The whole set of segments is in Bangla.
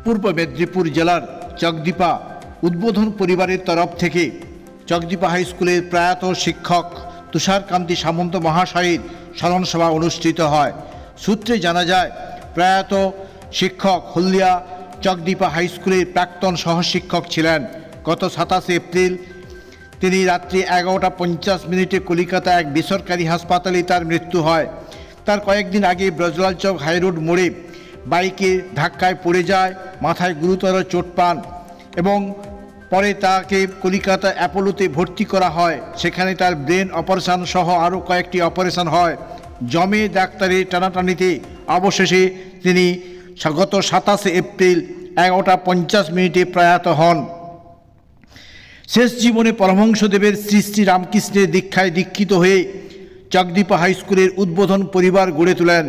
পূর্ব মেদিনীপুর জেলার চকদীপা উদ্বোধন পরিবারের তরফ থেকে চকদীপা হাই স্কুলের প্রয়াত শিক্ষক তুষারকান্তি সামন্ত মহাশয়ের স্মরণ সভা অনুষ্ঠিত হয়। সূত্রে জানা যায়, প্রয়াত শিক্ষক হলদিয়া চকদীপা হাই স্কুলের প্রাক্তন সহশিক্ষক ছিলেন। গত 27 এপ্রিল তিনি রাত্রি 11:50 কলিকাতা এক বেসরকারি হাসপাতালে তার মৃত্যু হয়। তার কয়েকদিন আগে ব্রজলাল চক হাইরোড মোড়ে বাইকের ধাক্কায় পড়ে যায়, মাথায় গুরুতর চোট পান এবং পরে তাকে কলিকাতা অ্যাপোলোতে ভর্তি করা হয়। সেখানে তার ব্রেন অপারেশন সহ আরও কয়েকটি অপারেশন হয়। জমে ডাক্তারের টানাটানিতে অবশেষে তিনি গত 27 এপ্রিল 11:50 প্রয়াত হন। শেষ জীবনে পরমহংসদেবের শ্রী শ্রী রামকৃষ্ণের দীক্ষায় দীক্ষিত হয়ে চকদীপা হাই স্কুলের উদ্বোধন পরিবার গড়ে তোলেন।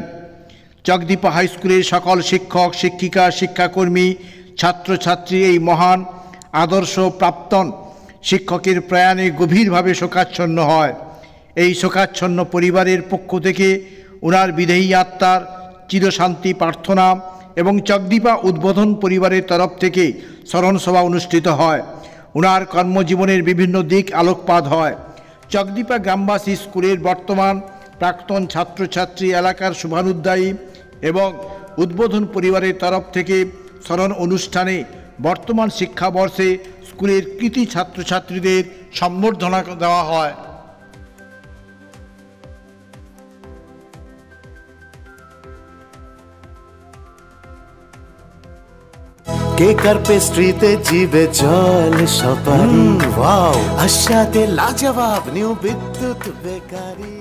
চকদীপা হাই স্কুলের সকল শিক্ষক, শিক্ষিকা, শিক্ষাকর্মী, ছাত্রছাত্রী এই মহান আদর্শ প্রাক্তন শিক্ষকের প্রয়াণে গভীরভাবে শোকাচ্ছন্ন হয়। এই শোকাচ্ছন্ন পরিবারের পক্ষ থেকে ওনার বিদেহী আত্মার চিরশান্তি প্রার্থনা এবং চকদীপা উদ্বোধন পরিবারের তরফ থেকে স্মরণ সভা অনুষ্ঠিত হয়। ওনার কর্মজীবনের বিভিন্ন দিক আলোকপাত হয়। চকদীপা গ্রামবাসী স্কুলের বর্তমান প্রাক্তন ছাত্রছাত্রী, এলাকার শুভানুধ্যায়ী এবং উদ্বোধন পরিবারের তরফ থেকে স্মরণ অনুষ্ঠানে বর্তমান শিক্ষাবর্ষে স্কুলের কৃতী ছাত্রছাত্রীদের সম্বর্ধনা দেওয়া হয়। কেক আর পেস্ট্রিতে জিভে জল সপারি, ওয়াও আশাতে লাজবাব নিউ বিদ্যুৎ বেকারি।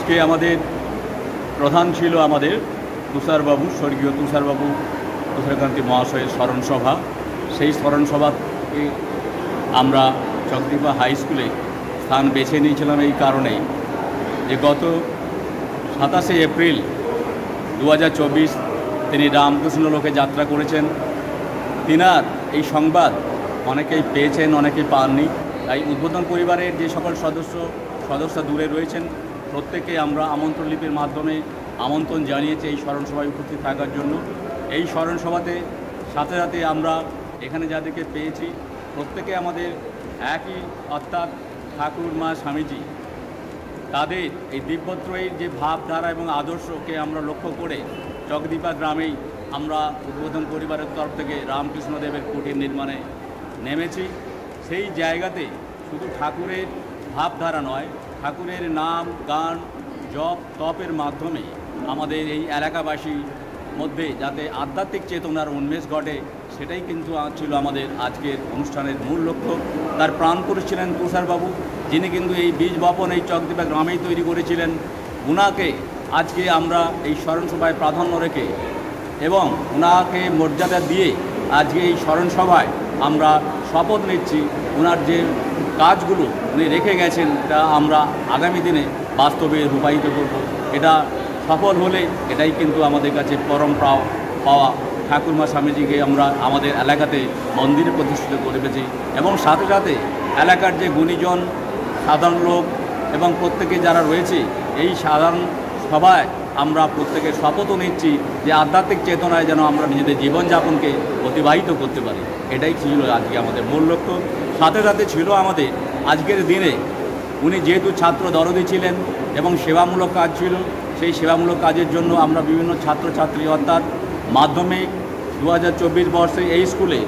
আজকে আমাদের প্রধান ছিল আমাদের তুষারবাবু, স্বর্গীয় তুষারবাবু, তুষারকান্তি মহাশয়ের স্মরণসভা। সেই স্মরণসভাকে আমরা চকদ্বীপা হাই স্কুলে স্থান বেছে নিয়েছিলাম এই কারণেই যে গত 27শে এপ্রিল 2024 তিনি রামকৃষ্ণ লোকে যাত্রা করেছেন। তিনার এই সংবাদ অনেকেই পেয়েছেন, অনেকেই পাননি। তাই উদ্বোধন পরিবারের যে সকল সদস্য দূরে রয়েছেন প্রত্যেককে আমরা আমন্ত্রণ লিপির মাধ্যমে আমন্ত্রণ জানিয়েছি এই স্মরণসভায় উপস্থিত থাকার জন্য। এই স্মরণসভাতে সাথে সাথে আমরা এখানে যাদেরকে পেয়েছি প্রত্যেকে আমাদের একই, অর্থাৎ ঠাকুর মা স্বামীজি, তাদের এই দিব্যত্রয়ীর যে ভাবধারা এবং আদর্শকে আমরা লক্ষ্য করে চকদ্বীপা গ্রামেই আমরা উদ্বোধন পরিবারের তরফ থেকে রামকৃষ্ণদেবের কুটির নির্মাণে নেমেছি। সেই জায়গাতে শুধু ঠাকুরের ভাবধারা নয়, ঠাকুরের নাম, গান, জপ, তপের মাধ্যমে আমাদের এই এলাকাবাসীর মধ্যে যাতে আধ্যাত্মিক চেতনার উন্মেষ ঘটে, সেটাই কিন্তু ছিল আমাদের আজকের অনুষ্ঠানের মূল লক্ষ্য। তার প্রাণপুরুষ ছিলেন তুষারবাবু, যিনি কিন্তু এই বীজ বপন এই চকদ্বীপা গ্রামেই তৈরি করেছিলেন। উনাকে আজকে আমরা এই স্মরণসভায় প্রাধান্য রেখে এবং ওনাকে মর্যাদা দিয়ে আজকে এই স্মরণসভায় আমরা শপথ নিচ্ছি ওনার যে কাজগুলো উনি রেখে গেছেন এটা আমরা আগামী দিনে বাস্তবে রূপায়িত করব। এটা সফল হলে এটাই কিন্তু আমাদের কাছে পরম পাওয়া। ঠাকুরমা স্বামীজিকে আমরা আমাদের এলাকাতে মন্দিরে প্রতিষ্ঠিত করে পেয়েছি এবং সাথে সাথে এলাকার যে গুণীজন, সাধারণ লোক এবং প্রত্যেকে যারা রয়েছে এই সাধারণ সভায় আমরা প্রত্যেকে শপথও নিচ্ছি যে আধ্যাত্মিক চেতনায় যেন আমরা নিজেদের জীবনযাপনকে অতিবাহিত করতে পারি। এটাই ছিল আজকে আমাদের মূল লক্ষ্য। সাথে সাথে ছিল আমাদের আজকের দিনে উনি যেহেতু ছাত্র দরদি ছিলেন এবং সেবামূলক কাজ ছিল, সেই সেবামূলক কাজের জন্য আমরা বিভিন্ন ছাত্রছাত্রী অর্থাৎ মাধ্যমিক 2024 বর্ষে এই স্কুলে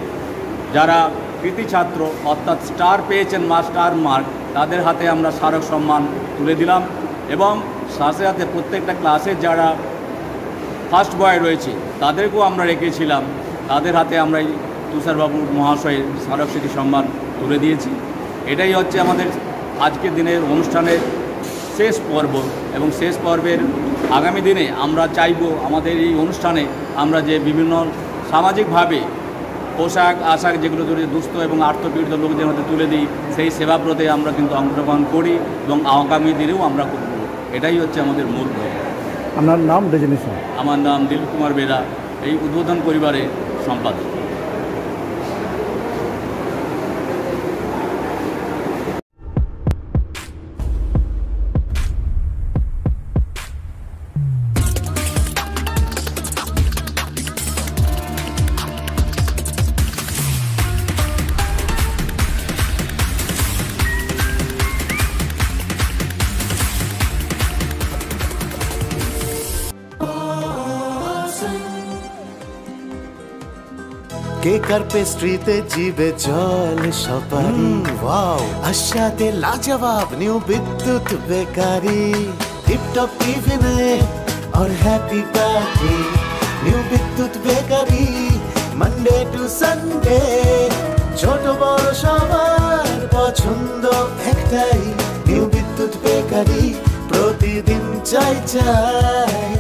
যারা কৃতি ছাত্র অর্থাৎ স্টার পেয়েছেন, স্টার মার্ক, তাদের হাতে আমরা স্মারক সম্মান তুলে দিলাম এবং সাথে সাথে প্রত্যেকটা ক্লাসে যারা ফার্স্ট বয় রয়েছে তাদেরকেও আমরা রেখেছিলাম, তাদের হাতে আমরা এই তুষারবাবু মহাশয়ের স্মারক স্মৃতি সম্মান তুলে দিয়েছি। এটাই হচ্ছে আমাদের আজকের দিনের অনুষ্ঠানের শেষ পর্ব এবং শেষ পর্বের আগামী দিনে আমরা চাইব আমাদের এই অনুষ্ঠানে আমরা যে বিভিন্ন সামাজিকভাবে পোশাক আশাক যেগুলো ধরে দুস্থ এবং আর্থপীড়িত লোকদের মধ্যে তুলে দিই, সেই সেবাব্রতে আমরা কিন্তু অংশগ্রহণ করি এবং আগামী দিনেও আমরা করব। এটাই হচ্ছে আমাদের মূল লক্ষ্য। আপনার নাম ডেজিনেশন? আমার নাম দিলীপ কুমার বেরা, এই উদ্বোধন পরিবারের সম্পাদক। কেকার পেস্ট্রিতে জিবে জল সপারি, ওয়াও আশাতে লাজবাব নিউ বিদ্যুৎ বেকারি, টিপটপ টিফিনে और हैप्पी पार्टी নিউ বিদ্যুৎ বেকারি, মানডে টু সানডে ছোট বড় সবার পছন্দ একটাই, নিউ বিদ্যুৎ বেকারি প্রতিদিন চাই চাই।